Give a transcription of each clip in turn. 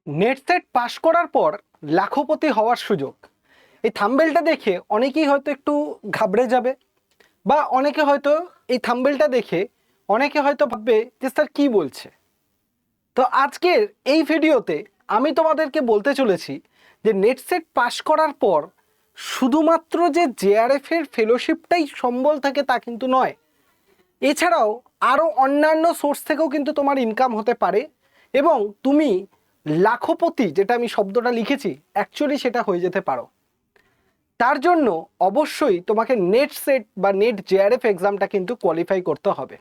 Net set পাশ করার পর লাখপতি হওয়ার সুযোগ। এই থাম্বেলটা দেখে অনেকেই হয়তো একটু ঘাবড়ে যাবে, বা অনেকে হয়তো এই থাম্বেলটা দেখে অনেকে হয়তো ভাববে যে স্যার কী বলছে। তো আজকের এই ভিডিওতে আমি তোমাদেরকে বলতে চলেছি যে নেট সেট পাশ করার পর শুধুমাত্র যে জেআরএফ এর ফেলোশিপটাই সম্বল থাকে তা কিন্তু নয়, এছাড়াও আরও অন্যান্য সোর্স থেকেও কিন্তু তোমার ইনকাম হতে পারে এবং তুমি লাখপতি, যেটা আমি শব্দটা লিখেছি, অ্যাকচুয়ালি সেটা হয়ে যেতে পারো। তার জন্য অবশ্যই তোমাকে নেট সেট বা নেট জেআরএফ এক্সামটা কিন্তু কোয়ালিফাই করতে হবে।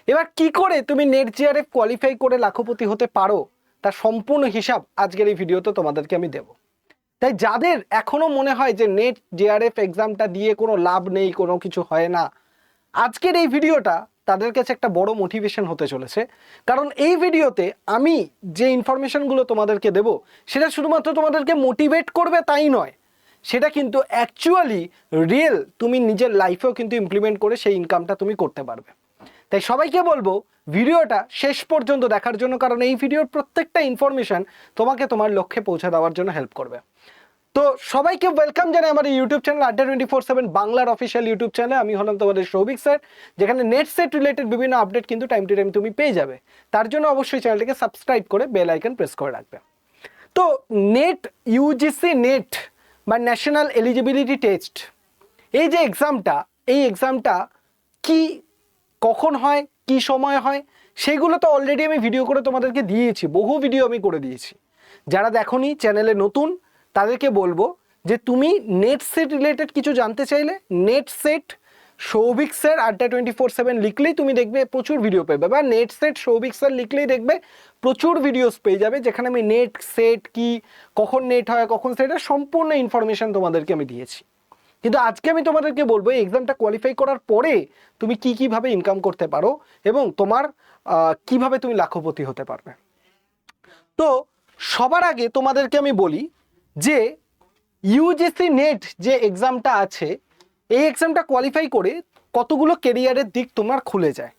এবার কি করে তুমি নেট জেআরএফ কোয়ালিফাই করে লাখপতি হতে পারো তার সম্পূর্ণ হিসাব আজকের এই ভিডিওতে তোমাদেরকে আমি দেব। তাই যাদের এখনও মনে হয় যে নেট জেআরএফ এক্সামটা দিয়ে কোনো লাভ নেই, কোনো কিছু হয় না, আজকের এই ভিডিওটা তাদের কাছে একটা বড় মোটিভেশন হতে চলেছে। কারণ এই ভিডিওতে আমি যে ইনফরমেশনগুলো তোমাদেরকে দেব সেটা শুধুমাত্র তোমাদেরকে মোটিভেট করবে তাই নয়, সেটা কিন্তু অ্যাকচুয়ালি রিয়েল তুমি নিজের লাইফেও কিন্তু ইমপ্লিমেন্ট করে সেই ইনকামটা তুমি করতে পারবে। তাই সবাইকে বলবো ভিডিওটা শেষ পর্যন্ত দেখার জন্য, কারণ এই ভিডিওর প্রত্যেকটা ইনফরমেশন তোমাকে তোমার লক্ষ্যে পৌঁছে দেওয়ার জন্য হেল্প করবে। তো সবাইকে ওয়েলকাম জানাই আমার ইউটিউব চ্যানেল Adda24/7 বাংলার অফিসিয়াল ইউটিউব চ্যানেলে। আমি হলাম তোমাদের সৌভিক স্যার, যেখানে নেট সেট রিলেটেড বিভিন্ন আপডেট কিন্তু টাইম টু টাইম তুমি পেয়ে যাবে। তার জন্য অবশ্যই চ্যানেলটিকে সাবস্ক্রাইব করে বেল আইকন প্রেস করে রাখবে। তো নেট ইউজিসি নেট বা ন্যাশনাল এলিজিবিলিটি টেস্ট, এই যে এক্সামটা, এই এক্সামটা কি, কখন হয়, কি সময় হয়, সেগুলো তো অলরেডি আমি ভিডিও করে তোমাদেরকে দিয়েছি, বহু ভিডিও আমি করে দিয়েছি। যারা দেখোনি, চ্যানেলে নতুন, তাদেরকে বলবো যে তুমি নেট সেট রিলেটেড কিছু জানতে চাইলে net set Souvik sir Adda24/7 লিখলেই তুমি দেখবে প্রচুর ভিডিও পাবে, বা নেট সেট সৌভিক স্যার লিখলেই দেখবে প্রচুর ভিডিওস পেয়ে যাবে, যেখানে আমি নেট সেট কি, কখন নেট হয়, কখন সেটের সম্পূর্ণ ইনফরমেশন তোমাদেরকে আমি দিয়েছি। কিন্তু আজকে আমি তোমাদেরকে বলবো এই এক্সামটা কোয়ালিফাই করার পরে তুমি কিভাবে ইনকাম করতে পারো এবং তোমার কিভাবে তুমি লাখপতি হতে পারবে। তো সবার আগে তোমাদেরকে আমি বলি যে ইউজিসি নেট যে এক্সামটা আছে, এই এক্সামটা কোয়ালিফাই করে কতগুলো কেরিয়ারের দিক তোমার খুলে যায়।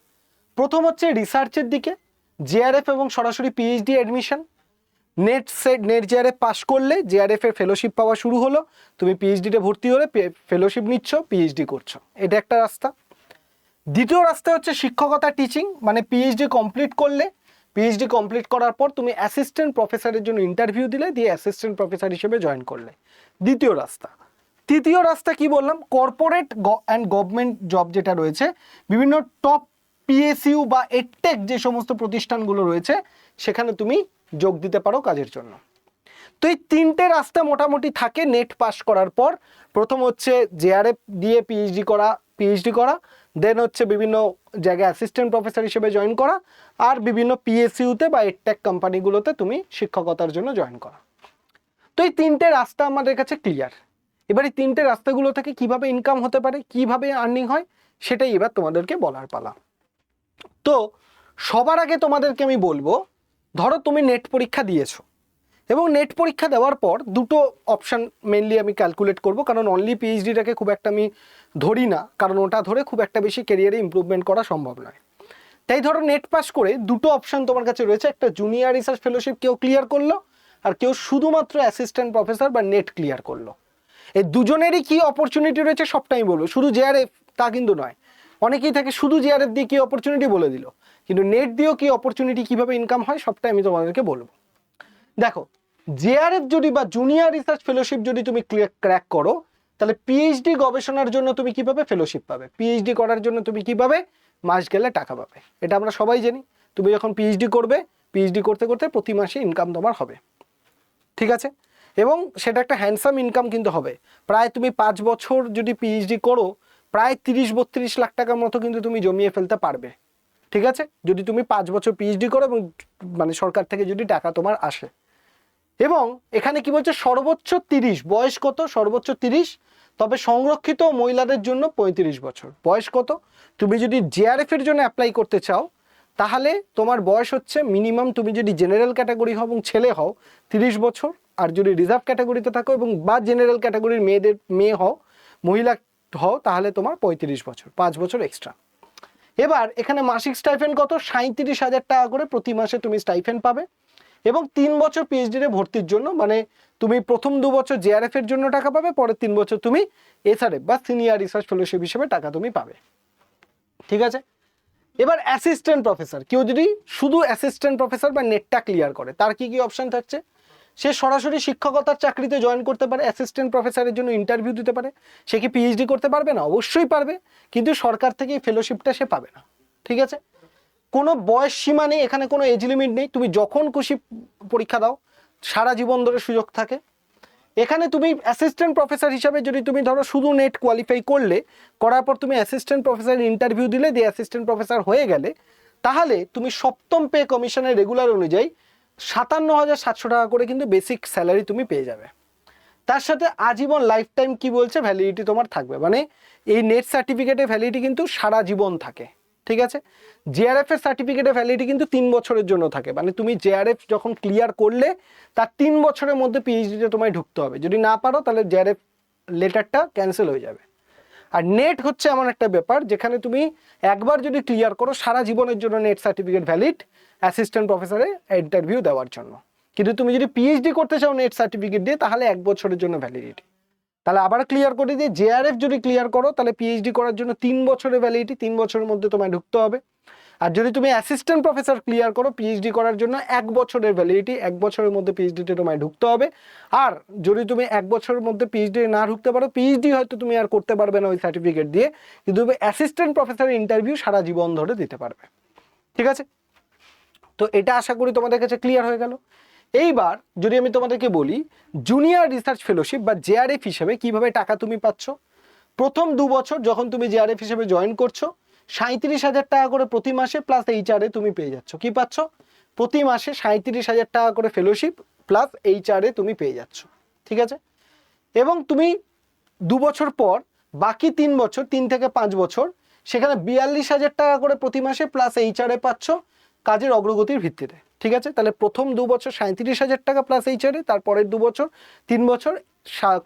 প্রথম হচ্ছে রিসার্চের দিকে, জেআরএফ এবং সরাসরি PhD admission. Net set net JRF pass করলে জেআরএফ এর ফেলোশিপ পাওয়া শুরু হলো, তুমি পিএইচডিতে ভর্তি হলে ফেলোশিপ নিচ্ছ, পিএইচডি করছো, এটা একটা রাস্তা। দ্বিতীয় রাস্তা হচ্ছে শিক্ষকতা, টিচিং, মানে পিএইচডি কমপ্লিট করলে, পিএইচডি কমপ্লিট করার পর তুমি অ্যাসিস্ট্যান্ট প্রফেসরের জন্য ইন্টারভিউ দিলে, দিয়ে অ্যাসিস্ট্যান্ট প্রফেসর হিসেবে জয়েন করলে, দ্বিতীয় রাস্তা। তৃতীয় রাস্তা কি বললাম, কর্পোরেট অ্যান্ড গভর্নমেন্ট জব যেটা রয়েছে, বিভিন্ন টপ পিএসইউ বা এডটেক যে সমস্ত প্রতিষ্ঠানগুলো রয়েছে সেখানে তুমি যোগ দিতে পারো কাজের জন্য। তো এই তিনটে রাস্তা মোটামুটি থাকে নেট পাস করার পর। প্রথম হচ্ছে জেআরএফ দিয়ে পিএইচডি করা, দেন হচ্ছে বিভিন্ন জায়গায় অ্যাসিস্ট্যান্ট প্রফেসর হিসেবে জয়েন করা, আর বিভিন্ন পিএসইউতে বা এডটেক কোম্পানিগুলোতে তুমি শিক্ষকতার জন্য জয়েন করা। তো এই তিনটে রাস্তা আমাদের কাছে ক্লিয়ার। এবার এই তিনটে রাস্তাগুলো থেকে কিভাবে ইনকাম হতে পারে, কিভাবে আর্নিং হয়, সেটাই এবার তোমাদেরকে বলার পালা। তো সবার আগে তোমাদেরকে আমি বলবো, ধরো তুমি নেট পরীক্ষা দিয়েছো এবং নেট পরীক্ষা দেওয়ার পর দুটো অপশান মেনলি আমি ক্যালকুলেট করব, কারণ অনলি পিএইচডিটাকে খুব একটা আমি ধরি না, কারণ ওটা ধরে খুব একটা বেশি ক্যারিয়ারে ইমপ্রুভমেন্ট করা সম্ভব নয়। তাই ধরো নেট পাস করে দুটো অপশান তোমার কাছে রয়েছে, একটা জুনিয়র রিসার্চ ফেলোশিপ কেউ ক্লিয়ার করলো, আর কেউ শুধুমাত্র অ্যাসিস্ট্যান্ট প্রফেসর বা নেট ক্লিয়ার করলো। এই দুজনেরই কি অপরচুনিটি রয়েছে সবটাই বলবো, শুধু জেআরএফ তা কিন্তু নয়। অনেকেই থাকে শুধু জেআরএফ দিয়ে কি অপরচুনিটি বলে দিল, কিন্তু নেট দিয়েও কি অপরচুনিটি, কিভাবে ইনকাম হয়, সবটাই আমি তোমাদেরকে বলবো। দেখো, জেআরএফ যদি বা জুনিয়র রিসার্চ ফেলোশিপ যদি তুমি ক্র্যাক করো, তাহলে পিএইচডি গবেষণার জন্য তুমি কিভাবে ফেলোশিপ পাবে, পিএইচডি করার জন্য তুমি কিভাবে মাস গেলে টাকা পাবে, এটা আমরা সবাই জানি। তুমি যখন পিএইচডি করবে, পিএইচডি করতে করতে প্রতি মাসে ইনকাম তোমার হবে, ঠিক আছে, এবং সেটা একটা হ্যান্ডসাম ইনকাম কিন্তু হবে। প্রায় তুমি 5 বছর যদি পিএইচডি করো, প্রায় 30-32 লাখ টাকার মতো কিন্তু তুমি জমিয়ে ফেলতে পারবে, ঠিক আছে, যদি তুমি 5 বছর পিএইচডি করো এবং মানে সরকার থেকে যদি টাকা তোমার আসে। এবং এখানে কি বলছে, সর্বোচ্চ 30, বয়স কত, সর্বোচ্চ 30, তবে সংরক্ষিত মহিলাদের জন্য 35 বছর। বয়স কত, তুমি যদি জেআরএফ এর জন্য অ্যাপ্লাই করতে চাও তাহলে তোমার বয়স হচ্ছে মিনিমাম, তুমি যদি জেনারেল ক্যাটাগরি হও এবং ছেলে হও 30 বছর, আর যদি রিজার্ভ ক্যাটাগরিতে থাকো এবং বা জেনারেল ক্যাটাগরির মেয়ে হও, মহিলা হও, তাহলে তোমার 35 বছর, 5 বছর এক্সট্রা। এবার এখানে মাসিক স্টাইফেন্ড কত, 37,000 টাকা করে প্রতি মাসে তুমি স্টাইফেন্ড পাবে। এবং 3 বছর পিএইচডি তে ভর্তির জন্য, মানে তুমি প্রথম 2 বছর জেআরএফ এর জন্য টাকা পাবে, পরের 3 বছর তুমি এসআরএফ বা সিনিয়র রিসার্চ ফেলোশিপ হিসেবে টাকা তুমি পাবে। ঠিক আছে, এবার অ্যাসিস্ট্যান্ট প্রফেসর, কেউ যদি শুধু অ্যাসিস্ট্যান্ট প্রফেসর বা নেটটা ক্লিয়ার করে, তার কি কি অপশন থাকছে? সে সরাসরি শিক্ষকতার চাকরিতে জয়েন করতে পারে, অ্যাসিস্ট্যান্ট প্রফেসরের জন্য ইন্টারভিউ দিতে পারে। সে কি পিএইচডি করতে পারবে না? অবশ্যই পারবে, কিন্তু সরকার থেকে এই ফেলোশিপটা সে পাবে না। ঠিক আছে, কোনো বয়স সীমা নেই, এখানে কোনো এজ লিমিট নেই, তুমি যখন খুশি পরীক্ষা দাও, সারা জীবন ধরে সুযোগ থাকে। এখানে তুমি অ্যাসিস্ট্যান্ট প্রফেসর হিসাবে যদি তুমি ধরো শুধু নেট কোয়ালিফাই করলে, করার পর তুমি অ্যাসিস্ট্যান্ট প্রফেসরের ইন্টারভিউ দিলে, দিয়ে অ্যাসিস্ট্যান্ট প্রফেসর হয়ে গেলে, তাহলে তুমি সপ্তম পে কমিশনের রেগুলার অনুযায়ী 57,700 টাকা করে কিন্তু বেসিক স্যালারি তুমি পেয়ে যাবে। তার সাথে আজীবন লাইফ টাইম কি বলছে, ভ্যালিডিটি তোমার থাকবে, মানে এই নেট সার্টিফিকেটের ভ্যালিডিটি কিন্তু সারা জীবন থাকে। ঠিক আছে, জেআরএফ এর সার্টিফিকেটের ভ্যালিডিটি কিন্তু 3 বছরের জন্য থাকে, মানে তুমি জেআরএফ যখন ক্লিয়ার করলে তার 3 বছরের মধ্যে পিএইচডিতে তোমায় ঢুকতে হবে। যদি না পারো তাহলে জেআরএফ লেটারটা ক্যান্সেল হয়ে যাবে। আর নেট হচ্ছে এমন একটা ব্যাপার যেখানে তুমি একবার যদি ক্লিয়ার করো, সারা জীবনের জন্য নেট সার্টিফিকেট ভ্যালিড অ্যাসিস্ট্যান্ট প্রফেসরে ইন্টারভিউ দেওয়ার জন্য। কিন্তু তুমি যদি পিএইচডি করতে চাও নেট সার্টিফিকেট দিয়ে, তাহলে 1 বছরের জন্য ভ্যালিডিটি। তাহলে আবার ক্লিয়ার করে দিয়ে জেআরএফ যদি ক্লিয়ার করো, তাহলে পিএইচডি করার জন্য 3 বছরের ভ্যালিডিটি, 3 বছরের মধ্যে তোমায় ঢুকতে হবে। আর যদি তুমি অ্যাসিস্ট্যান্ট প্রফেসর ক্লিয়ার করো, পিএইচডি করার জন্য 1 বছরের ভ্যালিডিটি, 1 বছরের মধ্যে পিএইচডিতে তোমায় ঢুকতে হবে। আর যদি তুমি 1 বছরের মধ্যে পিএইচডি না ঢুকতে পারো, পিএইচডি হয়তো তুমি আর করতে পারবে না ওই সার্টিফিকেট দিয়ে, কিন্তু তুমি অ্যাসিস্ট্যান্ট প্রফেসরের ইন্টারভিউ সারা জীবন ধরে দিতে পারবে। ঠিক আছে, তো এটা আশা করি তোমাদের কাছে ক্লিয়ার হয়ে গেল। এইবার যদি আমি তোমাদেরকে বলি জুনিয়র রিসার্চ ফেলোশিপ বা জেআরএফ হিসেবে কিভাবে টাকা তুমি পাচ্ছ। প্রথম 2 বছর যখন তুমি জেআরএফ হিসেবে জয়েন করছো, 37,000 টাকা করে প্রতি মাসে প্লাস এইচআরএ তুমি পেয়ে যাচ্ছ। কি পাচ্ছ? প্রতি মাসে 37,000 টাকা করে ফেলোশিপ প্লাস এইচআরএ তুমি পেয়ে যাচ্ছ। ঠিক আছে, এবং তুমি 2 বছর পর বাকি 3 বছর, 3 থেকে 5 বছর, সেখানে 42,000 টাকা করে প্রতি মাসে প্লাস এইচআরএ পাচ্ছ কাজের অগ্রগতির ভিত্তিতে। ঠিক আছে, তাহলে প্রথম 2 বছর 37,000 টাকা প্লাস এইচআরএ, তারপরের 2 বছর 3 বছর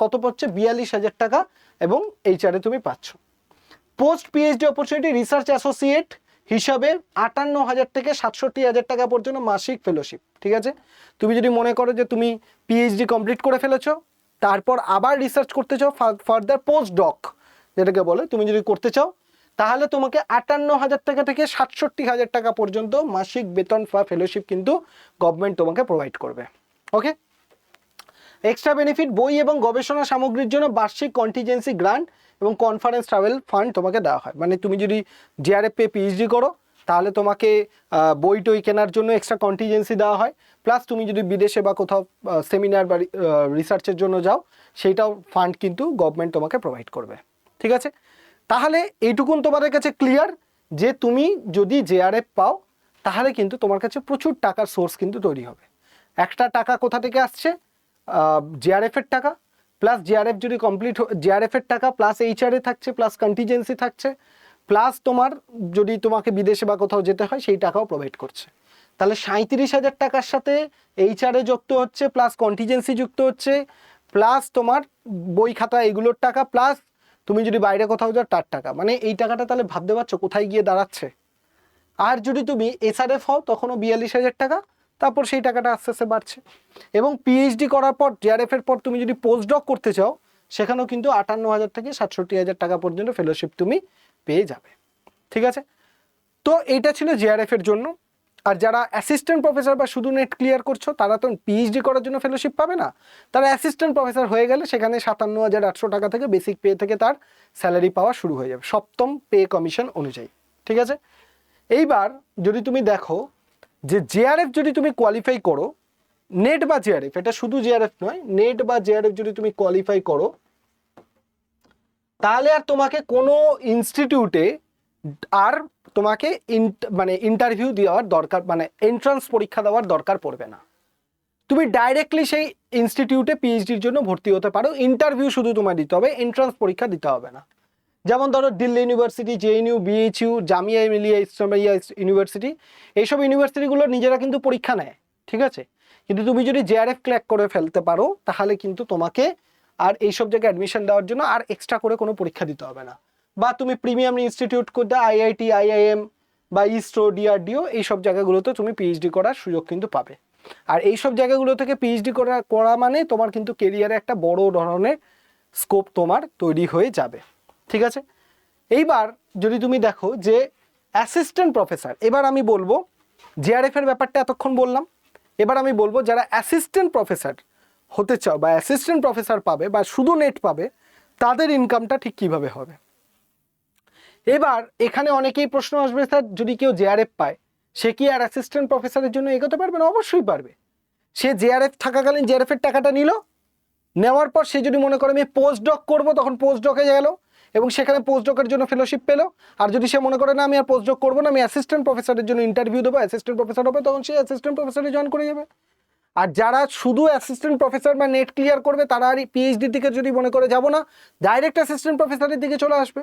কত পাচ্ছে? 42,000 টাকা এবং এইচআরএ তুমি পাচ্ছ। Post PhD opportunity research associate হিসাবে 58,000 থেকে 67,000 টাকা পর্যন্ত মাসিক ফেলোশিপ। ঠিক আছে, তুমি যদি মনে করো যে তুমি পিএইচডি কমপ্লিট করে ফেলেছো, তারপর আবার রিসার্চ করতে চাও, ফার্দার পোস্ট ডক যেটাকে বলে, তুমি যদি করতে চাও, তাহলে তোমাকে 58,000 টাকা থেকে 67,000 টাকা পর্যন্ত মাসিক বেতন বা ফেলোশিপ কিন্তু গভর্নমেন্ট তোমাকে প্রোভাইড করবে। ওকে, এক্সট্রা বেনিফিট, বই এবং গবেষণা সামগ্রীর জন্য বার্ষিক কন্টিজেন্সি গ্রান্ট এবং কনফারেন্স ট্রাভেল ফান্ড তোমাকে দেওয়া হয়। মানে তুমি যদি জেআরএফ পে পিএইচডি করো, তাহলে তোমাকে বই টই কেনার জন্য এক্সট্রা কন্টিজেন্সি দেওয়া হয়, প্লাস তুমি যদি বিদেশে বা কোথাও সেমিনার বা রিসার্চের জন্য যাও, সেইটাও ফান্ড কিন্তু গভর্নমেন্ট তোমাকে প্রোভাইড করবে। ঠিক আছে, তাহলে এইটুকুন তোমাদের কাছে ক্লিয়ার যে তুমি যদি জেআরএফ পাও, তাহলে কিন্তু তোমার কাছে প্রচুর টাকার সোর্স কিন্তু তৈরি হবে। একটা টাকা কোথা থেকে আসছে? জেআরএফ এর টাকা, প্লাস জেআরএফ যদি কমপ্লিট, জেআরএফ এর টাকা প্লাস এইচআরএ থাকছে, প্লাস কন্টিজেন্সি থাকছে, প্লাস তোমার যদি তোমাকে বিদেশে বা কোথাও যেতে হয় সেই টাকাও প্রোভাইড করছে। তাহলে 37,000 টাকার সাথে এইচআরএ যুক্ত হচ্ছে, প্লাস কন্টিজেন্সি যুক্ত হচ্ছে, প্লাস তোমার বই খাতা এগুলোর টাকা, প্লাস তুমি যদি বাইরে কোথাও যাও তার টাকা। মানে এই টাকাটা তাহলে ভাবতে পারছো কোথায় গিয়ে দাঁড়াচ্ছে। আর যদি তুমি এসআরএফ হও তখনও 42,000 টাকা, তারপর সেই টাকাটা আস্তে আস্তে বাড়ছে। এবং পিএইচডি করার পর জেআরএফ এর পর তুমি যদি পোস্ট ডক করতে চাও, সেখানেও কিন্তু 58,000 থেকে 67,000 টাকা পর্যন্ত ফেলোশিপ তুমি পেয়ে যাবে। ঠিক আছে, তো এইটা ছিল জেআরএফ এর জন্য। আর যারা অ্যাসিস্ট্যান্ট প্রফেসর বা শুধু নেট ক্লিয়ার করছো, তারা তো পিএইচডি করার জন্য ফেলোশিপ পাবে না। তারা অ্যাসিস্ট্যান্ট প্রফেসর হয়ে গেলে সেখানে 57,800 টাকা থেকে বেসিক পে থেকে তার স্যালারি পাওয়া শুরু হয়ে যাবে সপ্তম পে কমিশন অনুযায়ী। ঠিক আছে, এইবার যদি তুমি দেখো যে জেআরএফ যদি তুমি কোয়ালিফাই করো, নেট বা জেআরএফ, এটা শুধু জেআরএফ নয়, নেট বা জেআরএফ যদি তুমি কোয়ালিফাই করো, তাহলে আর তোমাকে কোনো ইনস্টিটিউটে আর তোমাকে মানে ইন্টারভিউ দেওয়ার দরকার, মানে এন্ট্রান্স পরীক্ষা দেওয়ার দরকার পড়বে না। তুমি ডাইরেক্টলি সেই ইনস্টিটিউটে পিএইচডির জন্য ভর্তি হতে পারো। ইন্টারভিউ শুধু তোমায় দিতে হবে, এন্ট্রান্স পরীক্ষা দিতে হবে না। যেমন ধরো Delhi university, JNU, BHU, Jamia Millia Islamia university, এইসব ইউনিভার্সিটিগুলো নিজেরা কিন্তু পরীক্ষা নেয়। ঠিক আছে, কিন্তু তুমি যদি জেআরএফ ক্র্যাক করে ফেলতে পারো, তাহলে কিন্তু তোমাকে আর এইসব জায়গায় অ্যাডমিশন দেওয়ার জন্য আর এক্সট্রা করে কোনো পরীক্ষা দিতে হবে না। বা তুমি প্রিমিয়াম ইনস্টিটিউট করতে আইআইটি, আইআইএম বা ইসরো, ডিআরডিও, এইসব জায়গাগুলোতে তুমি পিএইচডি করার সুযোগ কিন্তু পাবে। আর এইসব জায়গাগুলো থেকে পিএইচডি করা মানে তোমার কিন্তু কেরিয়ারে একটা বড় ধরনের স্কোপ তোমার তৈরি হয়ে যাবে। ঠিক আছে, এইবার যদি তুমি দেখো যে অ্যাসিস্ট্যান্ট প্রফেসর, এবার আমি বলবো জেআরএফ এর ব্যাপারটা এতক্ষণ বললাম, এবার আমি বলবো যারা অ্যাসিস্ট্যান্ট প্রফেসর হতে চাও বা অ্যাসিস্ট্যান্ট প্রফেসর পাবে বা শুধু নেট পাবে, তাদের ইনকামটা ঠিক কিভাবে হবে। এবার এখানে অনেকেই প্রশ্ন আসবে, স্যার যদি কেউ জেআরএফ পায় সে কি আর অ্যাসিস্ট্যান্ট প্রফেসরের জন্য এগোতে পারবে না? অবশ্যই পারবে। সে জেআরএফ থাকাকালীন জেআরএফ এর টাকাটা নিল, নেওয়ার পর সে যদি মনে করে আমি পোস্ট ডক করবো, তখন পোস্ট ডকে গেল এবং সেখানে পোস্ট ডকের জন্য ফেলোশিপ পেলো। আর যদি সে মনে করে না আমি আর পোস্ট ডক করবো না, আমি অ্যাসিস্ট্যান্ট প্রফেসরের জন্য ইন্টারভিউ দেবো, অ্যাসিস্ট্যান্ট প্রফেসর হবে, তখন সে অ্যাসিস্ট্যান্ট প্রফেসরে জয়েন করে যাবে। আর যারা শুধু অ্যাসিস্ট্যান্ট প্রফেসর বা নেট ক্লিয়ার করবে তারা আর পিএইচডির দিকে যদি মনে করে যাবো না, ডাইরেক্ট অ্যাসিস্ট্যান্ট প্রফেসরের দিকে চলে আসবে।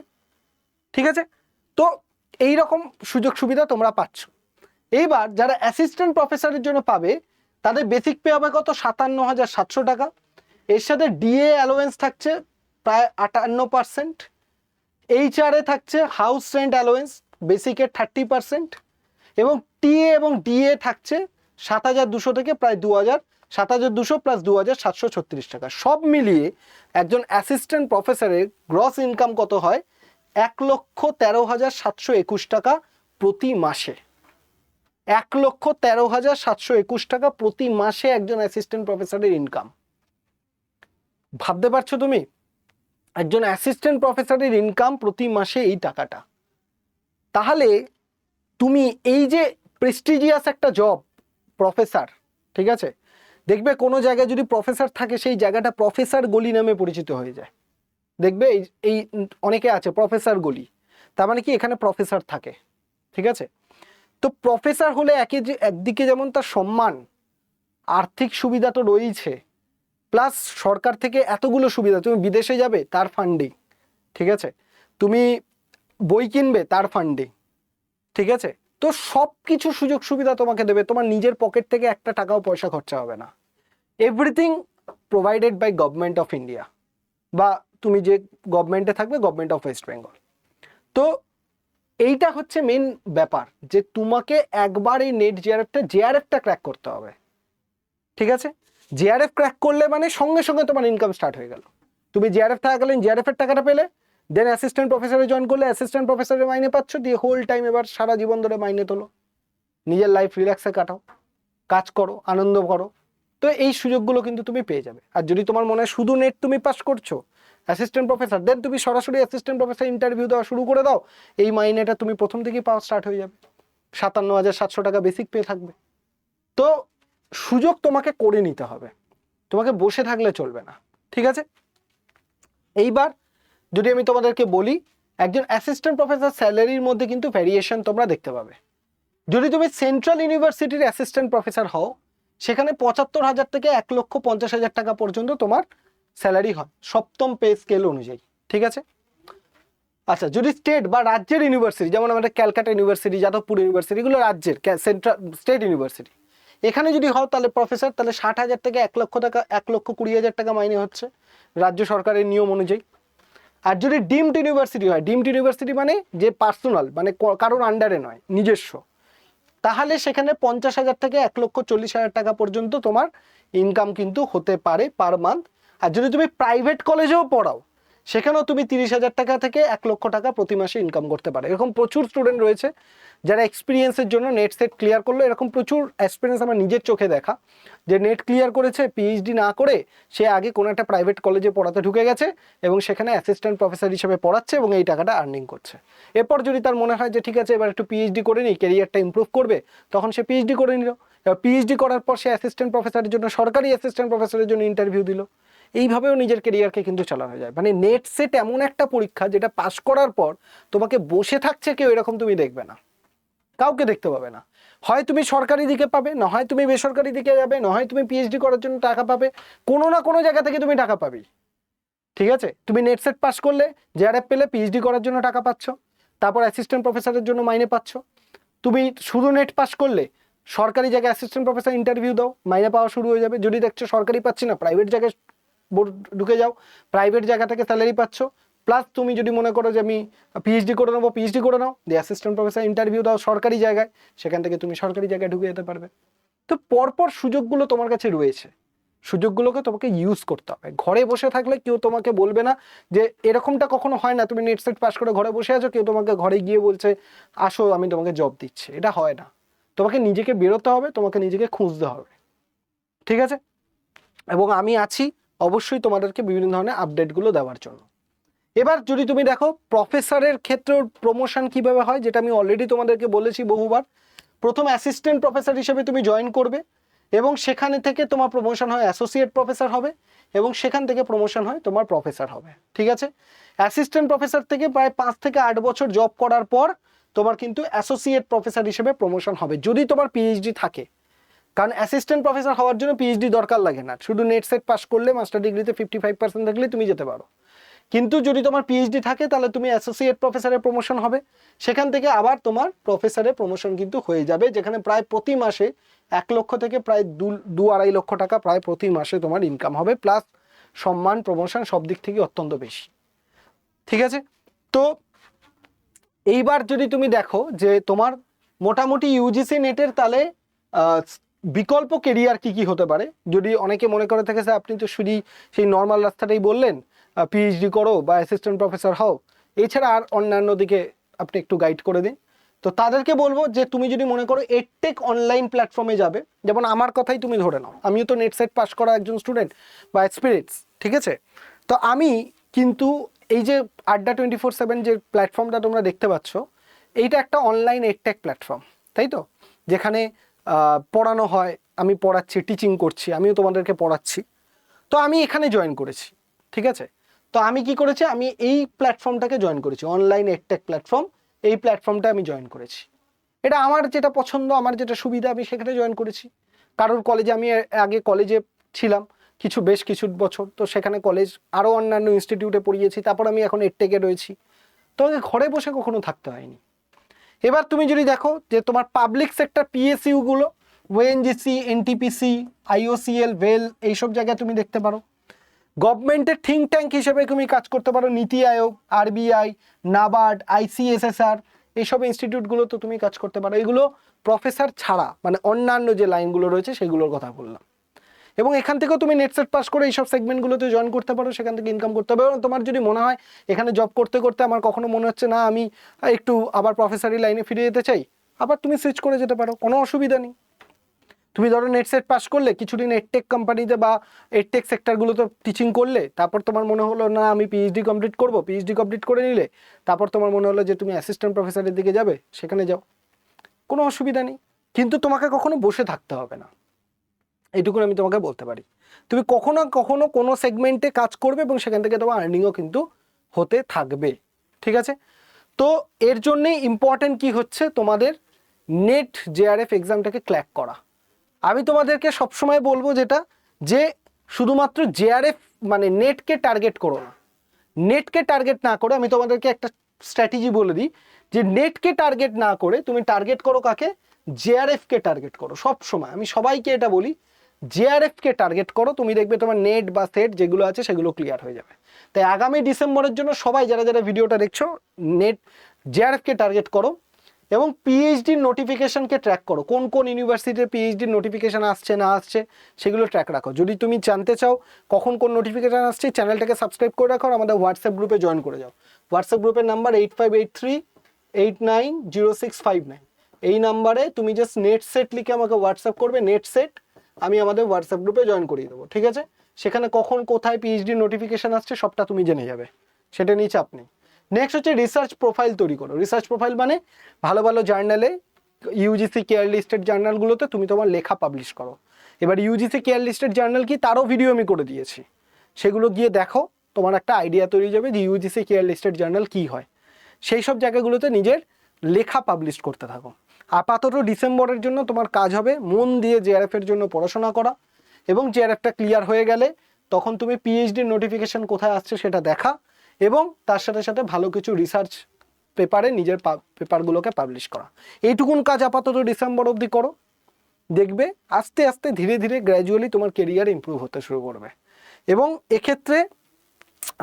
ঠিক আছে, তো এই রকম সুযোগ সুবিধা তোমরা পাচ্ছ। এইবার যারা অ্যাসিস্ট্যান্ট প্রফেসরের জন্য পাবে তাদের বেসিক পে হবে কত? 57,700 টাকা। এর সাথে ডিএ অ্যালোয়েন্স থাকছে প্রায় 58%, এইচআরএ থাকছে হাউস রেন্ট অ্যালোয়েন্স বেসিকের 30%, এবং টিএ এবং ডিএ থাকছে 7,200 থেকে প্রায় 2,000, 7,200 প্লাস 2,736 টাকা। সব মিলিয়ে একজন অ্যাসিস্ট্যান্ট প্রফেসরের গ্রস ইনকাম কত হয়? 1,13,721 টাকা প্রতি মাসে। 1,13,721 টাকা প্রতি মাসে একজন অ্যাসিস্ট্যান্ট প্রফেসরের ইনকাম। ভাবতে পারছো তুমি? একজন অ্যাসিস্ট্যান্ট প্রফেসরের ইনকাম প্রতি মাসে এই টাকাটা। তাহলে তুমি এই যে প্রেস্টিজিয়াস একটা জব প্রফেসর, ঠিক আছে, দেখবে কোনো জায়গায় যদি প্রফেসর থাকে সেই জায়গাটা প্রফেসর গলি নামে পরিচিত হয়ে যায়। দেখবে এই অনেকে আছে প্রফেসর গলি, তার মানে কি এখানে প্রফেসর থাকে। ঠিক আছে, তো প্রফেসর হলে একদিকে যেমন তার সম্মান, আর্থিক সুবিধা তো রয়েছে, প্লাস সরকার থেকে এতগুলো সুবিধা, তুমি বিদেশে যাবে তার ফান্ডিং, ঠিক আছে, তুমি বই কিনবে তার ফান্ডিং, ঠিক আছে, তো সব কিছু সুযোগ সুবিধা তোমাকে দেবে, তোমার নিজের পকেট থেকে একটা টাকাও পয়সা খরচা হবে না। Everything provided by government of India, বা তুমি যে গভর্নমেন্টে থাকবে গভর্নমেন্ট অফ ওয়েস্ট বেঙ্গল। তো এইটা হচ্ছে মেন ব্যাপার, যে তোমাকে একবার এই নেট জেআরএফটা ক্র্যাক করতে হবে। ঠিক আছে, জেআরএফ ক্র্যাক করলে মানে সঙ্গে সঙ্গে তোমার ইনকাম স্টার্ট হয়ে গেল। তুমি জেআরএফ থাকাকালীন জেআরএফ এর টাকাটা পেলে, দেন অ্যাসিস্ট্যান্ট প্রফেসরে জয়েন করলে অ্যাসিস্ট্যান্ট প্রফেসরের মাইনে পাচ্ছ, দিয়ে হোল টাইম এবার সারা জীবন ধরে মাইনে তোলো, নিজের লাইফ রিল্যাক্সে কাটাও, কাজ করো, আনন্দ করো। তো এই সুযোগগুলো কিন্তু তুমি পেয়ে যাবে। আর যদি তোমার মনে হয় শুধু নেট তুমি পাস করছো অ্যাসিস্ট্যান্ট প্রফেসর, দেন তুমি সরাসরি অ্যাসিস্ট্যান্ট প্রফেসর ইন্টারভিউ দেওয়া শুরু করে দাও, এই মাইনেটা তুমি প্রথম থেকেই পাওয়া স্টার্ট হয়ে যাবে। 57,700 টাকা বেসিক পে থাকবে। তো সুযোগ তোমাকে করে নিতে হবে, তোমাকে বসে থাকলে চলবে না। ঠিক আছে, এইবার যদি আমি তোমাদেরকে বলি, একজন অ্যাসিস্ট্যান্ট প্রফেসর স্যালারির মধ্যে কিন্তু ভ্যারিয়েশন তোমরা দেখতে পাবে। যদি তুমি সেন্ট্রাল ইউনিভার্সিটির অ্যাসিস্ট্যান্ট প্রফেসর হও, সেখানে 75,000 থেকে 1,50,000 টাকা পর্যন্ত তোমার স্যালারি হয় সপ্তম পে স্কেল অনুযায়ী। ঠিক আছে, আচ্ছা, যদি স্টেট বা রাজ্যের ইউনিভার্সিটি, যেমন আমাদের ক্যালকাটা ইউনিভার্সিটি, যাদবপুর ইউনিভার্সিটি, এগুলো রাজ্যের সেন্ট্রাল স্টেট ইউনিভার্সিটি, এখানে যদি হও তাহলে প্রফেসর, তাহলে 60,000 থেকে 1,00,000 টাকা, 1,20,000 টাকা মাইনে হচ্ছে রাজ্য সরকারের নিয়ম অনুযায়ী। আর যদি ডিমড ইউনিভার্সিটি হয়, ডিমড ইউনিভার্সিটি মানে যে পার্সোনাল, মানে কারোর আন্ডারে নয়, নিজস্ব, তাহলে সেখানে 50,000 থেকে 1,40,000 টাকা পর্যন্ত তোমার ইনকাম কিন্তু হতে পারে পার মান্থ। আর যদি তুমি প্রাইভেট কলেজেও পড়াও, সেখানেও তুমি 30,000 টাকা থেকে 1,00,000 টাকা প্রতি মাসে ইনকাম করতে পারে। এরকম প্রচুর স্টুডেন্ট রয়েছে যারা এক্সপিরিয়েন্সের জন্য নেট সেট ক্লিয়ার করলো। এরকম প্রচুর এক্সপিরিয়েন্স আমার নিজের চোখে দেখা, যে নেট ক্লিয়ার করেছে, পিএইচডি না করে সে আগে কোনো একটা প্রাইভেট কলেজে পড়াতে ঢুকে গেছে এবং সেখানে অ্যাসিস্ট্যান্ট প্রফেসর হিসেবে পড়াচ্ছে এবং এই টাকাটা আর্নিং করছে। এরপর যদি তার মনে হয় যে ঠিক আছে এবার একটু পিএইচডি করে নিই, ক্যারিয়ারটা ইমপ্রুভ করবে, তখন সে পিএইচডি করে নিল। এবার পিএইচডি করার পর সে অ্যাসিস্ট্যান্ট প্রফেসরের জন্য, সরকারি অ্যাসিস্ট্যান্ট প্রফেসরের জন্য ইন্টারভিউ দিল। এইভাবেও নিজের কেরিয়ারকে কিন্তু চালানো যায়। মানে নেট সেট এমন একটা পরীক্ষা যেটা পাশ করার পর তোমাকে বসে থাকছে কেউ, এরকম তুমি দেখবে না, কাউকে দেখতে পাবে না। হয় তুমি সরকারি দিকে পাবে, না হয় তুমি বেসরকারি দিকে যাবে, না হয় তুমি পিএইচডি করার জন্য টাকা পাবে, কোনো না কোনো জায়গা থেকে তুমি টাকা পাবে। ঠিক আছে, তুমি নেট সেট পাস করলে, জেআরএফ পেলে, পিএইচডি করার জন্য টাকা পাচ্ছ, তারপর অ্যাসিস্ট্যান্ট প্রফেসরের জন্য মাইনে পাচ্ছ। তুমি শুধু নেট পাস করলে সরকারি জায়গায় অ্যাসিস্ট্যান্ট প্রফেসর ইন্টারভিউ দাও, মাইনে পাওয়া শুরু হয়ে যাবে। যদি দেখছো সরকারি পাচ্ছি না, প্রাইভেট জায়গায় ঢুকে যাও, প্রাইভেট জায়গা থেকে স্যালারি পাচ্ছ। প্লাস তুমি যদি মনে করো যে আমি পিএইচডি করে নেবো, পিএইচডি করে নাও, দিয়ে অ্যাসিস্ট্যান্ট প্রফেসর ইন্টারভিউ দাও সরকারি জায়গায়, সেখান থেকে তুমি সরকারি জায়গায় ঢুকে যেতে পারবে। তো পরপর সুযোগগুলো তোমার কাছে রয়েছে, সুযোগগুলোকে তোমাকে ইউজ করতে হবে। ঘরে বসে থাকলে কেউ তোমাকে বলবে না যে, এরকমটা কখনো হয় না তুমি নেট সেট পাস করে ঘরে বসে আছো, কেউ তোমাকে ঘরে গিয়ে বলছে আসো আমি তোমাকে জব দিচ্ছি, এটা হয় না। তোমাকে নিজেকে বেরোতে হবে, তোমাকে নিজেকে খুঁজতে হবে, ঠিক আছে? এবং আমি আছি অবশ্যই তোমাদেরকে বিভিন্ন ধরনের আপডেটগুলো দেওয়ার জন্য। এবার যদি তুমি দেখো প্রফেসরের ক্ষেত্রেও প্রমোশন কিভাবে হয়, যেটা আমি অলরেডি তোমাদেরকে বলেছি বহুবার। প্রথম অ্যাসিস্ট্যান্ট প্রফেসর হিসেবে তুমি জয়েন করবে এবং সেখানে থেকে তোমার প্রমোশন হয় অ্যাসোসিয়েট প্রফেসর হবে এবং সেখান থেকে প্রমোশন হয় তোমার প্রফেসর হবে, ঠিক আছে? অ্যাসিস্ট্যান্ট প্রফেসর থেকে প্রায় 5 থেকে 8 বছর জব করার পর তোমার কিন্তু অ্যাসোসিয়েট প্রফেসর হিসেবে প্রমোশন হবে, যদি তোমার পিএইচডি থাকে। কারণ অ্যাসিস্ট্যান্ট প্রফেসর হওয়ার জন্য পিএইচডি দরকার লাগে না, শুধু নেট সেট পাস করলে মাস্টার ডিগ্রিতে 55% থাকলে তুমি যেতে পারো। কিন্তু যদি তোমার পিএইচডি থাকে তাহলে তুমি অ্যাসোসিয়েট প্রফেসরের প্রমোশন হবে, সেখান থেকে আবার তোমার প্রফেসরের প্রমোশন কিন্তু হয়ে যাবে, যেখানে প্রায় প্রতি মাসে 1 লক্ষ থেকে প্রায় 2-2.5 লক্ষ টাকা প্রায় প্রতি মাসে তোমার ইনকাম হবে, প্লাস সম্মান প্রমোশন সব দিক থেকে অত্যন্ত বেশি, ঠিক আছে? তো এইবার যদি তুমি দেখো যে তোমার মোটামুটি ইউজিসি নেটের তাহলে বিকল্প কেরিয়ার কি কি হতে পারে, যদি অনেকে মনে করে থাকে স্যার আপনি তো শুধু সেই নর্মাল রাস্তাটাই বললেন, পিএইচডি করো বা অ্যাসিস্ট্যান্ট প্রফেসর হও, এছাড়া আর অন্যান্য দিকে আপনি একটু গাইড করে দিন। তো তাদেরকে বলবো যে তুমি যদি মনে করো এডটেক অনলাইন প্ল্যাটফর্মে যাবে, যেমন আমার কথাই তুমি ধরে নাও, আমিও তো নেট সেট পাস করা একজন স্টুডেন্ট বা এক্সপিরিয়েন্স, ঠিক আছে? তো আমি কিন্তু এই যে আড্ডা 24/7 যে প্ল্যাটফর্মটা তোমরা দেখতে পাচ্ছ, এইটা একটা অনলাইন এডটেক প্ল্যাটফর্ম, তাই তো? যেখানে পড়ানো হয়, আমি পড়াচ্ছি, টিচিং করছি, আমিও তোমাদেরকে পড়াচ্ছি। তো আমি এখানে জয়েন করেছি, ঠিক আছে? তো আমি কি করেছি, আমি এই প্ল্যাটফর্মটাকে জয়েন করেছি, অনলাইন এডটেক প্ল্যাটফর্ম, এই প্ল্যাটফর্মটা আমি জয়েন করেছি। এটা আমার যেটা পছন্দ, আমার যেটা সুবিধা, আমি সেখানে জয়েন করেছি। কারোর কলেজে, আমি আগে কলেজে ছিলাম বেশ কিছু বছর, তো সেখানে কলেজ আরও অন্যান্য ইনস্টিটিউটে পড়িয়েছি, তারপর আমি এখন এডটেকে রয়েছি। তোমাকে ঘরে বসে কখনো থাকতে হয়নি। এবার তুমি যদি দেখো যে তোমার পাবলিক সেক্টর পিএসইউগুলো, ওএনজিসি, এনটিপিসি, আইওসিএল, ভেল, এইসব জায়গায় তুমি দেখতে পারো। গভর্নমেন্টের থিঙ্ক ট্যাঙ্ক হিসেবে তুমি কাজ করতে পারো, নীতি আয়োগ, আরবিআই, নাবার্ড, আইসিএসএসআর, এইসব ইনস্টিটিউটগুলো তো তুমি কাজ করতে পারো। এগুলো প্রফেসর ছাড়া, মানে অন্যান্য যে লাইনগুলো রয়েছে সেগুলোর কথা বললাম। এবং এখান থেকেও তুমি নেট সেট পাস করে এইসব সেগমেন্টগুলোতে জয়েন করতে পারো, সেখান থেকে ইনকাম করতে পারো। এবং তোমার যদি মনে হয় এখানে জব করতে করতে আমার কখনো মনে হচ্ছে না আমি একটু আবার প্রফেসরি লাইনে ফিরে যেতে চাই, আবার তুমি সুইচ করে যেতে পারো, কোনো অসুবিধা নেই। তুমি ধরো নেট সেট পাস করলে, কিছুদিন এডটেক কোম্পানিতে বা এডটেক সেক্টরগুলোতে টিচিং করলে, তারপর তোমার মনে হলো না আমি পিএইচডি কমপ্লিট করবো, পিএইচডি কমপ্লিট করে নিলে তারপর তোমার মনে হলো যে তুমি অ্যাসিস্ট্যান্ট প্রফেসরের দিকে যাবে, সেখানে যাও, কোনো অসুবিধা নেই। কিন্তু তোমাকে কখনো বসে থাকতে হবে না, এইটুকুন আমি তোমাকে বলতে পারি। তুমি কখনো কখনো কোনো সেগমেন্টে কাজ করবে এবং সেখান থেকে তোমার আর্নিংও কিন্তু হতে থাকবে, ঠিক আছে? তো এর জন্যেই ইম্পর্টেন্ট কি হচ্ছে, তোমাদের নেট জেআরএফ এক্সামটাকে ক্র্যাক করা। আমি তোমাদেরকে সবসময় বলবো যেটা, যে শুধুমাত্র জেআরএফ মানে নেটকে টার্গেট করো না। নেটকে টার্গেট না করে আমি তোমাদেরকে একটা স্ট্র্যাটেজি বলে দিই, যে নেটকে টার্গেট না করে তুমি টার্গেট করো কাকে, জেআরএফকে টার্গেট করো। সব সময় আমি সবাইকে এটা বলি, জেআরএফকে টার্গেট করো, তুমি দেখবে তোমার নেট বা সেট যেগুলো আছে সেগুলো ক্লিয়ার হয়ে যাবে। তাই আগামী ডিসেম্বরের জন্য সবাই যারা যারা ভিডিওটা দেখছো, নেট জেআরএফকে টার্গেট করো এবং পিএইচডির নোটিফিকেশনকে ট্র্যাক করো, কোন কোন ইউনিভার্সিটির পিএইচডির নোটিফিকেশান আসছে না আসছে সেগুলো ট্র্যাক রাখো। যদি তুমি জানতে চাও কখন কোন নোটিফিকেশান আসছে, চ্যানেলটাকে সাবস্ক্রাইব করে রাখো, আমাদের হোয়াটসঅ্যাপ গ্রুপে জয়েন করে যাও। হোয়াটসঅ্যাপ গ্রুপের নাম্বার 8583890659। এই নাম্বারে তুমি জাস্ট নেট সেট লিখে আমাকে হোয়াটসঅ্যাপ করবে, নেট সেট, আমি আমাদের হোয়াটসঅ্যাপ গ্রুপে জয়েন করিয়ে দেবো, ঠিক আছে? সেখানে কখন কোথায় পিএইচডির নোটিফিকেশান আসছে সবটা তুমি জেনে যাবে, সেটা নিয়ে চাপ নেই। নেক্সট হচ্ছে রিসার্চ প্রোফাইল তৈরি করো। রিসার্চ প্রোফাইল মানে ভালো ভালো জার্নালে, ইউজিসি কেয়ার লিস্টেড জার্নালগুলোতে তুমি তোমার লেখা পাবলিশ করো। এবার ইউজিসি কেয়ার লিস্টেড জার্নাল কি, তারও ভিডিও আমি করে দিয়েছি, সেগুলো গিয়ে দেখো, তোমার একটা আইডিয়া তৈরি যাবে যে ইউজিসি কেয়ার লিস্টেড জার্নাল কী হয়। সেই সব জায়গাগুলোতে নিজের লেখা পাবলিশ করতে থাকো। আপাতত ডিসেম্বরের জন্য তোমার কাজ হবে মন দিয়ে জেআরএফের জন্য পড়াশোনা করা, এবং জেআরএফটা ক্লিয়ার হয়ে গেলে তখন তুমি পিএইচডির নোটিফিকেশান কোথায় আসছে সেটা দেখা, এবং তার সাথে সাথে ভালো কিছু রিসার্চ পেপারে নিজের পেপারগুলোকে পাবলিশ করা। এইটুকুন কাজ আপাতত ডিসেম্বর অবধি করো, দেখবে আস্তে আস্তে ধীরে ধীরে গ্র্যাজুয়ালি তোমার কেরিয়ার ইমপ্রুভ হতে শুরু করবে। এবং এক্ষেত্রে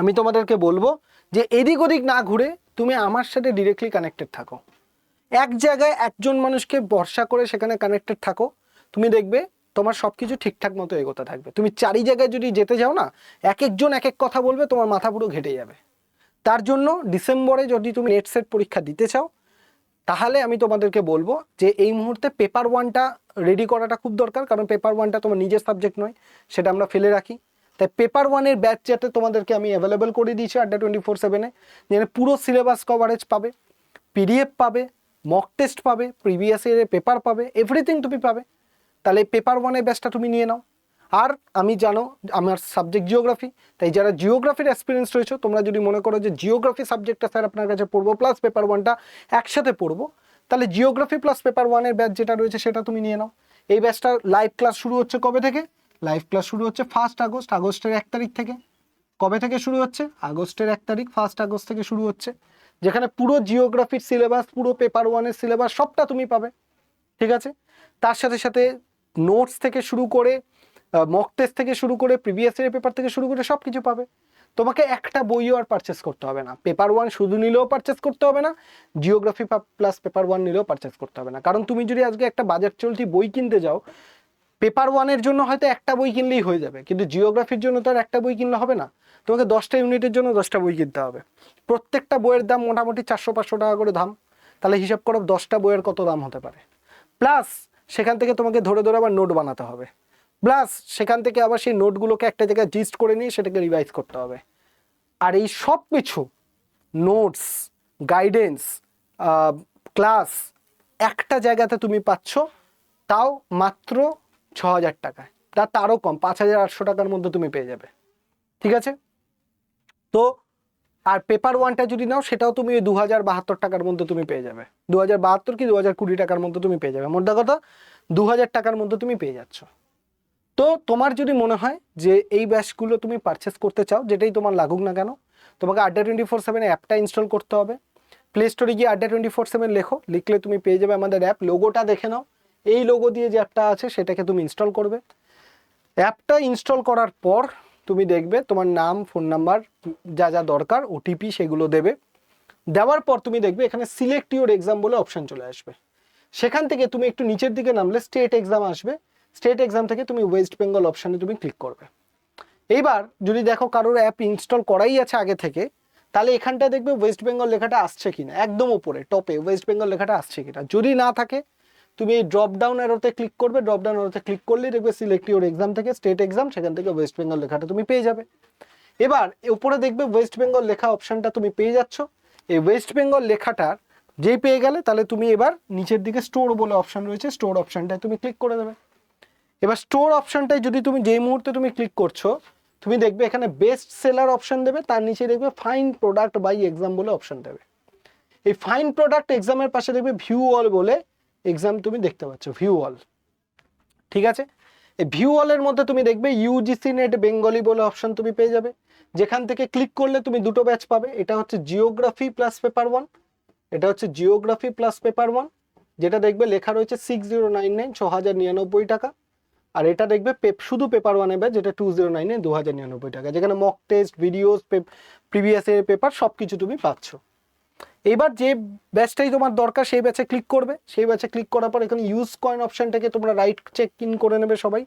আমি তোমাদেরকে বলবো যে এদিক ওদিক না ঘুরে তুমি আমার সাথে ডিরেক্টলি কানেক্টেড থাকো। এক জায়গায় একজন মানুষকে ভরসা করে সেখানে কানেক্টেড থাকো, তুমি দেখবে তোমার সব কিছু ঠিকঠাক মতো এগোতে থাকবে। তুমি চারি জায়গায় যদি যেতে যাও না, এক একজন এক এক কথা বলবে, তোমার মাথা পুরো ঘেটে যাবে। তার জন্য ডিসেম্বরে যদি তুমি নেট সেট পরীক্ষা দিতে চাও, তাহলে আমি তোমাদেরকে বলবো যে এই মুহূর্তে পেপার ওয়ানটা রেডি করাটা খুব দরকার, কারণ পেপার ওয়ানটা তোমার নিজের সাবজেক্ট নয়, সেটা আমরা ফেলে রাখি। তাই পেপার ওয়ানের ব্যাচ যাতে তোমাদেরকে আমি অ্যাভেলেবেল করে দিয়েছি আড্ডা 24/7-এ, যেখানে পুরো সিলেবাস কভারেজ পাবে, পিডিএফ পাবে, মক টেস্ট পাবে, প্রিভিয়াস ইয়ারের পেপার পাবে, এভরিথিং তুমি পাবে। তাহলে পেপার ওয়ানের ব্যাচটা তুমি নিয়ে নাও। আর আমি জানো আমার সাবজেক্ট জিওগ্রাফি, তাই যারা জিওগ্রাফির এক্সপিরিয়েন্স রয়েছে, তোমরা যদি মনে করো যে জিওগ্রাফি সাবজেক্টটা স্যার আপনার কাছে পড়বো প্লাস পেপার ওয়ানটা একসাথে পড়বো, তাহলে জিওগ্রাফি প্লাস পেপার ওয়ানের ব্যাচ যেটা রয়েছে সেটা তুমি নিয়ে নাও। এই ব্যাচটা লাইভ ক্লাস শুরু হচ্ছে কবে থেকে? লাইভ ক্লাস শুরু হচ্ছে 1 আগস্ট, আগস্টের 1 তারিখ থেকে। কবে থেকে শুরু হচ্ছে? আগস্টের 1 তারিখ, 1 আগস্ট থেকে শুরু হচ্ছে, যেখানে পুরো জিওগ্রাফির সিলেবাস, পুরো পেপার ওয়ানের সিলেবাস সবটা তুমি পাবে। ঠিক আছে? তার সাথে সাথে নোটস থেকে শুরু করে, মক টেস্ট থেকে শুরু করে, প্রিভিয়াস ইয়ারের পেপার থেকে শুরু করে সব কিছু পাবে। তোমাকে একটা বইও আর পারচেস করতে হবে না। পেপার ওয়ান শুধু নিলেও পারচেস করতে হবে না, জিওগ্রাফি প্লাস পেপার ওয়ান নিলেও পারচেস করতে হবে না। কারণ তুমি যদি আজকে একটা বাজার চলতি বই কিনতে যাও, পেপার ওয়ানের জন্য হয়তো একটা বই কিনলেই হয়ে যাবে, কিন্তু জিওগ্রাফির জন্য তো আর একটা বই কিনলে হবে না, তোমাকে 10টা ইউনিটের জন্য 10টা বই কিনতে হবে। প্রত্যেকটা বইয়ের দাম মোটামুটি 400-500 টাকা করে দাম। তাহলে হিসাব করো 10টা বইয়ের কত দাম হতে পারে। প্লাস সেখান থেকে তোমাকে ধরে ধরে আবার নোট বানাতে হবে, প্লাস সেখান থেকে আবার সেই নোটগুলোকে একটা জায়গায় জিস্ট করে নিয়ে সেটাকে রিভাইজ করতে হবে। আর এই সব কিছু নোটস, গাইডেন্স, ক্লাস একটা জায়গাতে তুমি পাচ্ছ, তাও মাত্র 6,000 টাকায়, তারও কম, 5,800 টাকার মধ্যে তুমি পেয়ে যাবে। ঠিক আছে? তো আর পেপার ওয়ানটা যদি নাও, সেটাও তুমি ওই 2,072 টাকার মধ্যে তুমি পেয়ে যাবে। 2,072 কি 2,020 টাকার মধ্যে তুমি পেয়ে যাবে। মোদ্দা কথা 2,000 টাকার মধ্যে তুমি পেয়ে যাচ্ছ। তো তোমার যদি মনে হয় যে এই ব্যাচগুলো তুমি পারচেস করতে চাও, যেটাই তোমার লাগুক না কেন, তোমাকে আড্ডা 24/7 অ্যাপটা ইনস্টল করতে হবে। প্লে স্টোরে গিয়ে আড্ডা 24/7 লেখো, লিখলে তুমি পেয়ে যাবে আমাদের অ্যাপ। লোগোটা দেখে নাও, এই লোগো দিয়ে যে অ্যাপটা আছে সেটাকে তুমি ইনস্টল করবে। অ্যাপটা ইনস্টল করার পর তুমি দেখবে তোমার নাম, ফোন নাম্বার, যা যা দরকার, ওটিপি সেগুলো দেবে। দেওয়ার পর তুমি দেখবে এখানে সিলেক্ট ইউর এক্সাম বলে অপশান চলে আসবে। সেখান থেকে তুমি একটু নিচের দিকে নামলে স্টেট এক্সাম আসবে। স্টেট এক্সাম থেকে তুমি ওয়েস্ট বেঙ্গল অপশানে তুমি ক্লিক করবে। এইবার যদি দেখো কারোর অ্যাপ ইনস্টল করাই আছে আগে থেকে, তাহলে এখানটা দেখবে ওয়েস্ট বেঙ্গল লেখাটা আসছে কিনা, একদম উপরে টপে ওয়েস্ট বেঙ্গল লেখাটা আসছে কিনা। যদি না থাকে তুমি এই ড্রপ ডাউন অ্যারোতে ক্লিক করবে। ড্রপ ডাউন অ্যারোতে ক্লিক করলেই দেখবে সিলেক্ট ইউর এক্সাম থেকে স্টেট এক্সাম, সেখান থেকে ওয়েস্ট বেঙ্গল লেখাটা তুমি পেয়ে যাবে। এবার উপরে দেখবে ওয়েস্ট বেঙ্গল লেখা অপশানটা তুমি পেয়ে যাচ্ছ। এই ওয়েস্ট বেঙ্গল লেখাটার যেই পেয়ে গেলে, তাহলে তুমি এবার নিচের দিকে স্টোর বলে অপশান রয়েছে, স্টোর অপশানটায় তুমি ক্লিক করে দেবে। এবার স্টোর অপশানটায় যদি তুমি যেই মুহূর্তে তুমি ক্লিক করছো, তুমি দেখবে এখানে বেস্ট সেলার অপশান দেবে, তার নিচে দেখবে ফাইন প্রোডাক্ট বাই এক্সাম বলে অপশান দেবে। এই ফাইন প্রোডাক্ট এক্সামের পাশে দেখবে ভিউ অল বলে এক্সাম তুমি দেখতে পাচ্ছ, ভিউ অল। ঠিক আছে? এই ভিউ অলের মধ্যে তুমি দেখবে ইউজিসি নেট বেঙ্গলি বলে অপশান তুমি পেয়ে যাবে, যেখান থেকে ক্লিক করলে তুমি দুটো ব্যাচ পাবে। এটা হচ্ছে জিওগ্রাফি প্লাস পেপার ওয়ান, এটা হচ্ছে জিওগ্রাফি প্লাস পেপার ওয়ান, যেটা দেখবে লেখা রয়েছে 6099, 6,099 টাকা। আর এটা দেখবে শুধু পেপার ওয়ানে ব্যাচ, যেটা 2099, 2,099 টাকা, যেখানে মক টেস্ট, ভিডিওস, প্রিভিয়াস এর পেপার সব কিছু তুমি পাচ্ছ। এইবার যে ব্যাচটাই তোমার দরকার সেই ব্যাচে ক্লিক করবে। সেই ব্যাচে ক্লিক করার পর এখানে ইউজ কয়েন অপশানটাকে তোমরা রাইট চেক ইন করে নেবে সবাই।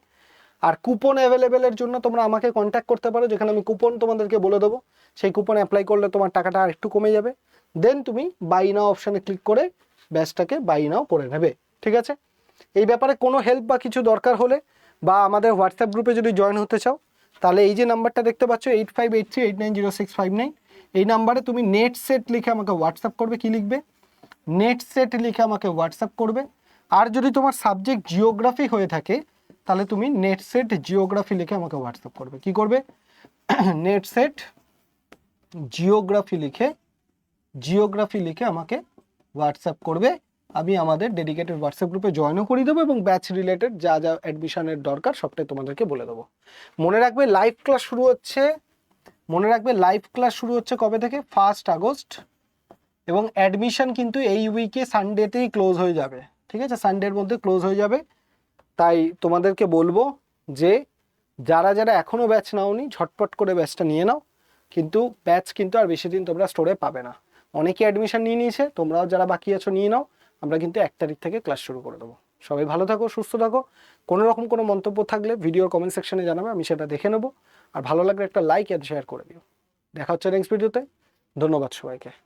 আর কুপন অ্যাভেলেবেলের জন্য তোমরা আমাকে কন্ট্যাক্ট করতে পারো, যেখানে আমি কুপন তোমাদেরকে বলে দেবো। সেই কুপন অ্যাপ্লাই করলে তোমার টাকাটা আর একটু কমে যাবে। দেন তুমি বাই নাও অপশানে ক্লিক করে ব্যাচটাকে বাই নাও করে নেবে। ঠিক আছে? এই ব্যাপারে কোনো হেল্প বা কিছু দরকার হলে, বা আমাদের হোয়াটসঅ্যাপ গ্রুপে যদি জয়েন হতে চাও, তাহলে এই যে নাম্বারটা দেখতে পাচ্ছ 8583890659, এই নাম্বারে তুমি নেট সেট লিখে আমাকে হোয়াটসঅ্যাপ করবে। কি লিখবে? নেট সেট লিখে আমাকে হোয়াটসঅ্যাপ করবে। আর যদি তোমার সাবজেক্ট জিওগ্রাফি হয়ে থাকে, তাহলে তুমি নেট সেট জিওগ্রাফি লিখে আমাকে হোয়াটসঅ্যাপ করবে। কি করবে? নেট সেট জিওগ্রাফি লিখে আমাকে হোয়াটসঅ্যাপ করবে। আমি আমাদের ডেডিকেটেড হোয়াটসঅ্যাপ গ্রুপে জয়েনও করে দেবো, এবং ব্যাচ রিলেটেড যা যা অ্যাডমিশনের দরকার সবটাই তোমাদেরকে বলে দেবো। মনে রাখবে লাইভ ক্লাস শুরু হচ্ছে কবে থেকে? 1 আগস্ট। এবং অ্যাডমিশন কিন্তু এই উইকে সানডেতেই ক্লোজ হয়ে যাবে। ঠিক আছে? সানডের মধ্যে ক্লোজ হয়ে যাবে। তাই তোমাদেরকে বলবো যে যারা যারা এখনও ব্যাচ নাওনি, ঝটপট করে ব্যাচটা নিয়ে নাও। কিন্তু ব্যাচ কিন্তু আর বেশি দিন তোমরা স্টোরে পাবে না। অনেকে অ্যাডমিশন নিয়ে নিয়েছে, তোমরাও যারা বাকি আছো নিয়ে নাও। আমরা কিন্তু 1 তারিখ থেকে ক্লাস শুরু করে দেবো। সবাই ভালো থাকো, সুস্থ থাকো। কোনো রকম কোনো মন্তব্য থাকলে ভিডিওর কমেন্ট সেকশনে জানাবে, আমি সেটা দেখে নেবো। আর ভালো লাগলে একটা লাইক অ্যান্ড শেয়ার করে দিও। দেখা হচ্ছে নেক্সট ভিডিওতে। ধন্যবাদ সবাইকে।